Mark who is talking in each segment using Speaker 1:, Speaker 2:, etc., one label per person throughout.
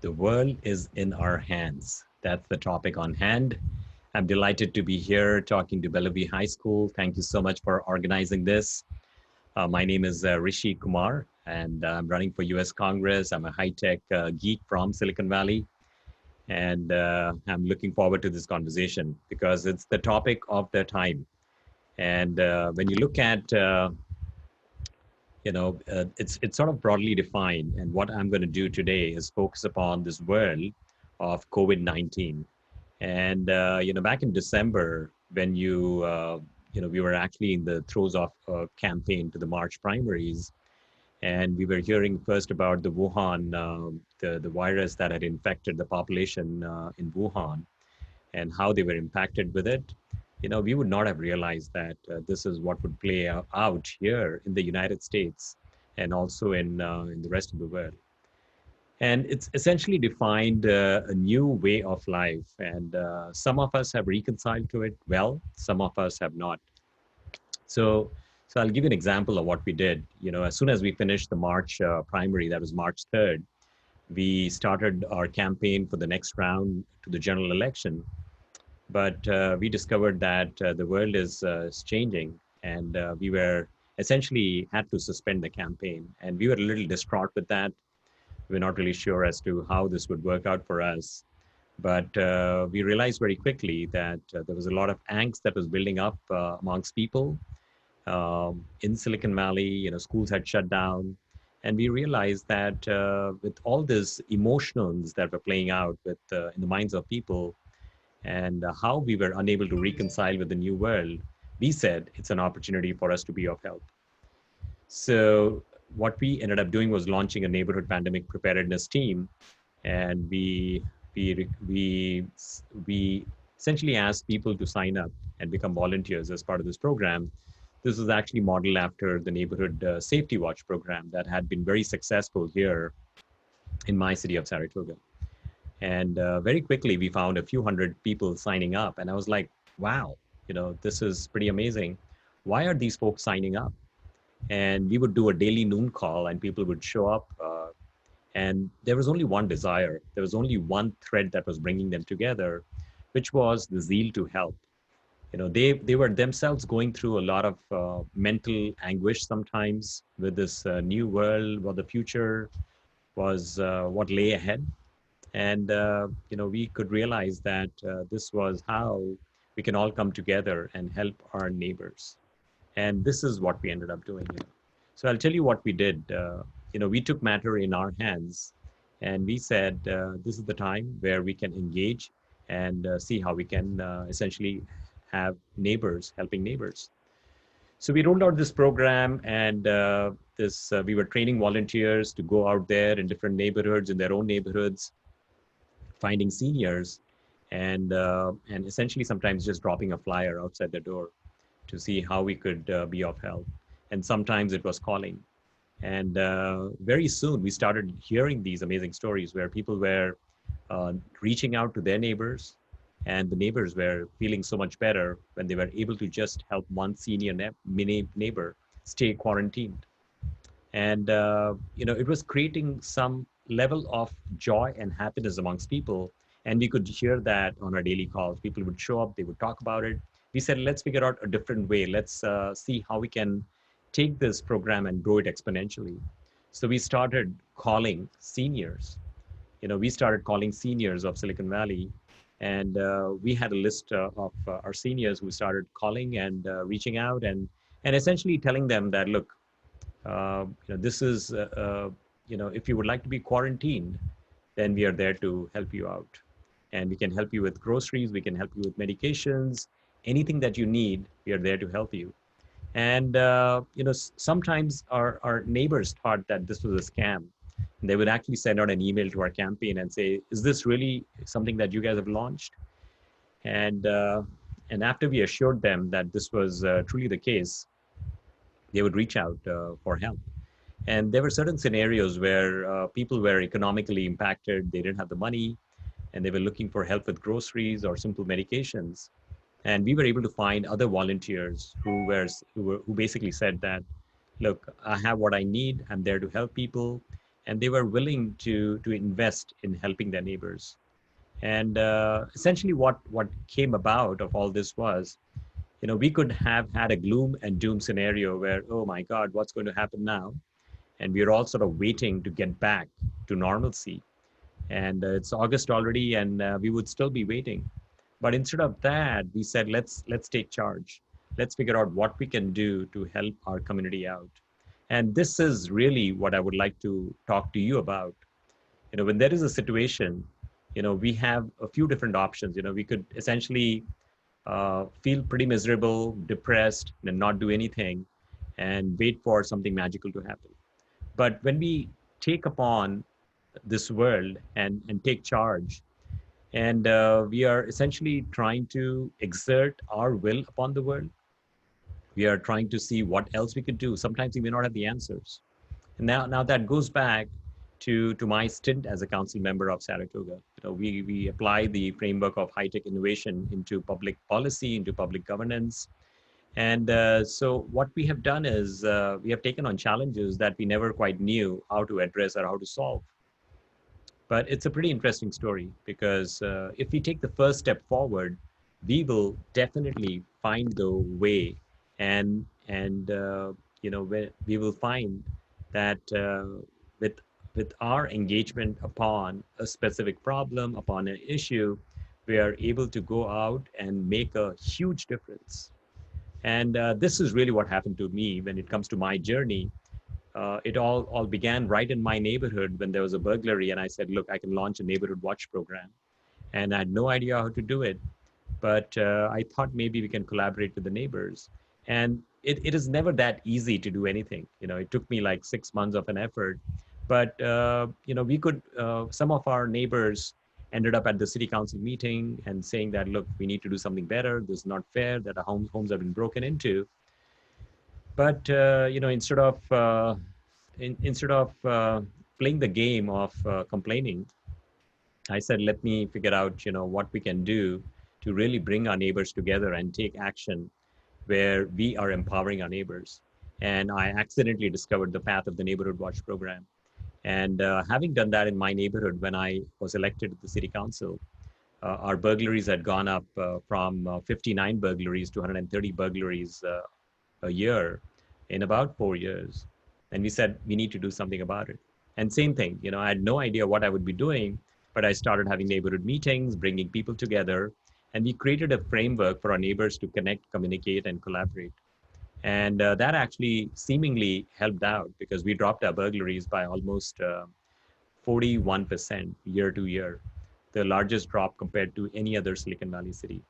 Speaker 1: The world is in our hands. That's the topic on hand. I'm delighted to be here talking to Bellevue High School. Thank you so much for organizing this. My name is Rishi Kumar, and I'm running for US Congress. I'm a high-tech geek from Silicon Valley, and I'm looking forward to this conversation because it's the topic of the time. And when you look at it's sort of broadly defined. And what I'm going to do today is focus upon this world of COVID-19. And back in December, when we were actually in the throes of a campaign to the March primaries, and we were hearing first about the Wuhan, the virus that had infected the population in Wuhan, and how they were impacted with it. We would not have realized that this is what would play out here in the United States and also in the rest of the world. And it's essentially defined a new way of life. And some of us have reconciled to it well, some of us have not. So, so I'll give you an example of what we did. As soon as we finished the March primary, that was March 3rd, we started our campaign for the next round to the general election. But we discovered that the world is changing, and we were essentially had to suspend the campaign. And we were a little distraught with that. We're not really sure as to how this would work out for us. But we realized very quickly that there was a lot of angst that was building up amongst people in Silicon Valley. Schools had shut down. And we realized that with all these emotions that were playing out in the minds of people, and how we were unable to reconcile with the new world, we said it's an opportunity for us to be of help. So what we ended up doing was launching a neighborhood pandemic preparedness team, and we essentially asked people to sign up and become volunteers as part of this program. This was actually modeled after the neighborhood safety watch program that had been very successful here in my city of Saratoga. And very quickly, we found a few hundred people signing up. And I was like, wow, this is pretty amazing. Why are these folks signing up? And we would do a daily noon call and people would show up. And there was only one desire. There was only one thread that was bringing them together, which was the zeal to help. They were themselves going through a lot of mental anguish sometimes with this new world, what the future was, what lay ahead. And, we could realize that this was how we can all come together and help our neighbors. And this is what we ended up doing. So I'll tell you what we did. We took matter in our hands and we said, this is the time where we can engage and see how we can essentially have neighbors helping neighbors. So we rolled out this program, and we were training volunteers to go out there in different neighborhoods, in their own neighborhoods, finding seniors, and essentially sometimes just dropping a flyer outside the door to see how we could be of help. And sometimes it was calling. And very soon we started hearing these amazing stories where people were reaching out to their neighbors, and the neighbors were feeling so much better when they were able to just help one senior neighbor stay quarantined. And it was creating some level of joy and happiness amongst people. And we could hear that on our daily calls. People would show up, they would talk about it. We said, let's figure out a different way. Let's see how we can take this program and grow it exponentially. So we started calling seniors. We started calling seniors of Silicon Valley. And we had a list of our seniors who started calling and reaching out and essentially telling them that, look, this is, if you would like to be quarantined, then we are there to help you out. And we can help you with groceries, we can help you with medications, anything that you need, we are there to help you. And, sometimes our neighbors thought that this was a scam. And they would actually send out an email to our campaign and say, is this really something that you guys have launched? And after we assured them that this was truly the case, they would reach out for help. And there were certain scenarios where people were economically impacted, they didn't have the money, and they were looking for help with groceries or simple medications. And we were able to find other volunteers who basically said that, look, I have what I need, I'm there to help people. and they were willing to invest in helping their neighbors. And essentially, what came about of all this was, we could have had a gloom and doom scenario where, oh my God, what's going to happen now? And we're all sort of waiting to get back to normalcy. And it's August already, and we would still be waiting. But instead of that, we said, let's take charge. Let's figure out what we can do to help our community out. And this is really what I would like to talk to you about. When there is a situation, we have a few different options. We could essentially feel pretty miserable, depressed, and not do anything and wait for something magical to happen. But when we take upon this world and take charge, and we are essentially trying to exert our will upon the world, we are trying to see what else we could do. Sometimes we may not have the answers. And now that goes back to my stint as a council member of Saratoga. We apply the framework of high-tech innovation into public policy, into public governance. And so what we have done is we have taken on challenges that we never quite knew how to address or how to solve. But it's a pretty interesting story because if we take the first step forward, we will definitely find the way, and we will find that with with our engagement upon a specific problem, upon an issue, we are able to go out and make a huge difference. And this is really what happened to me when it comes to my journey. It all began right in my neighborhood when there was a burglary, and I said, "Look, I can launch a neighborhood watch program," and I had no idea how to do it, but I thought maybe we can collaborate with the neighbors. And it is never that easy to do anything. It took me like 6 months of an effort, but we could. Some of our neighbors ended up at the city council meeting and saying that, "Look, we need to do something better. This is not fair that our homes have been broken into." But instead of playing the game of complaining, I said, let me figure out what we can do to really bring our neighbors together and take action where we are empowering our neighbors. And I accidentally discovered the path of the Neighborhood Watch program. And having done that in my neighborhood when I was elected to the city council, our burglaries had gone up from 59 burglaries to 130 burglaries a year in about 4 years. And we said, we need to do something about it. And same thing, I had no idea what I would be doing, but I started having neighborhood meetings, bringing people together, and we created a framework for our neighbors to connect, communicate, and collaborate. And that actually seemingly helped out because we dropped our burglaries by almost 41% year to year, the largest drop compared to any other Silicon Valley city.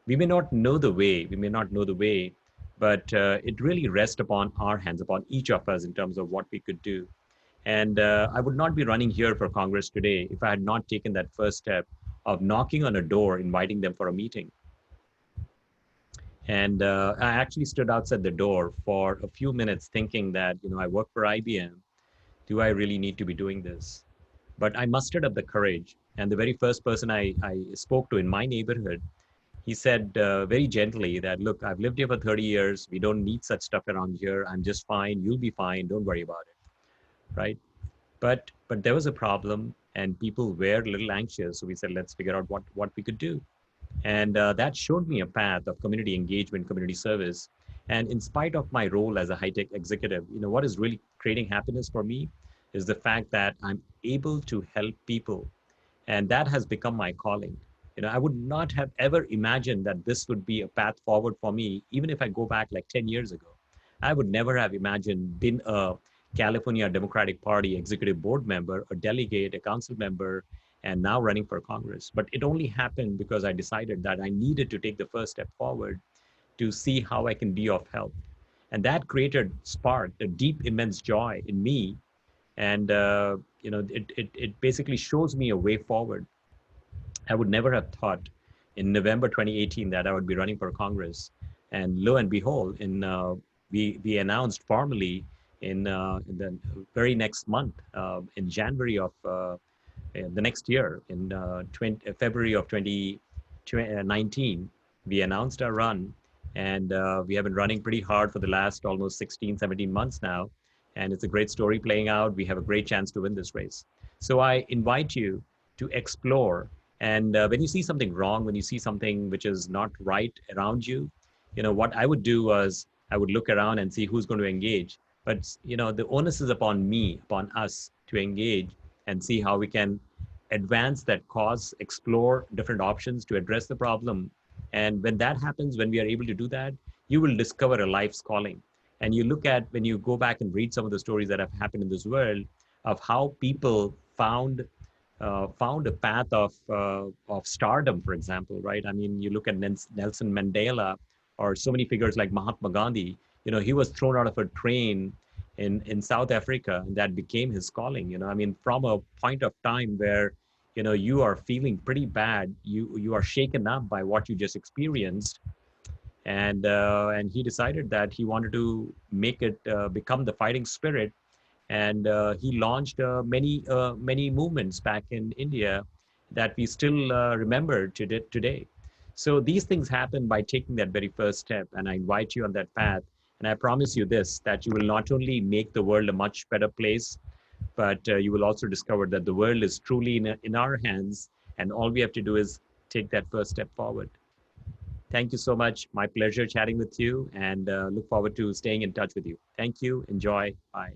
Speaker 1: We may not know the way, but it really rests upon our hands, upon each of us in terms of what we could do. And I would not be running here for Congress today if I had not taken that first step of knocking on a door, inviting them for a meeting. And I actually stood outside the door for a few minutes thinking that, I work for IBM. Do I really need to be doing this? But I mustered up the courage. And the very first person I spoke to in my neighborhood, he said very gently that, look, I've lived here for 30 years. We don't need such stuff around here. I'm just fine. You'll be fine. Don't worry about it. Right. But there was a problem and people were a little anxious. So we said, let's figure out what we could do. And that showed me a path of community engagement, community service. And in spite of my role as a high-tech executive, what is really creating happiness for me is the fact that I'm able to help people. And that has become my calling. I would not have ever imagined that this would be a path forward for me, even if I go back like 10 years ago. I would never have imagined being a California Democratic Party executive board member, a delegate, a council member, and now running for Congress. But it only happened because I decided that I needed to take the first step forward to see how I can be of help. And that sparked a deep, immense joy in me. And, it basically shows me a way forward. I would never have thought in November 2018 that I would be running for Congress. And lo and behold, we announced formally in the very next month, in January of the next year, in February of 2019, we announced our run. And we have been running pretty hard for the last almost 16, 17 months now. and it's a great story playing out. We have a great chance to win this race. So I invite you to explore. And when you see something wrong, when you see something which is not right around you, what I would do was I would look around and see who's going to engage. But the onus is upon me, upon us to engage and see how we can advance that cause, explore different options to address the problem. And when that happens, when we are able to do that, you will discover a life's calling. And you look at, when you go back and read some of the stories that have happened in this world of how people found a path of stardom, for example, right? I mean, you look at Nelson Mandela or so many figures like Mahatma Gandhi. He was thrown out of a train in South Africa, and that became his calling. I mean, from a point of time where you are feeling pretty bad, you are shaken up by what you just experienced, and he decided that he wanted to make it become the fighting spirit, and he launched many movements back in India that we still remember today. So these things happen by taking that very first step, and I invite you on that path. And I promise you this: that you will not only make the world a much better place, but you will also discover that the world is truly in our hands, and all we have to do is take that first step forward. Thank you so much. My pleasure chatting with you, and look forward to staying in touch with you. Thank you. Enjoy. Bye.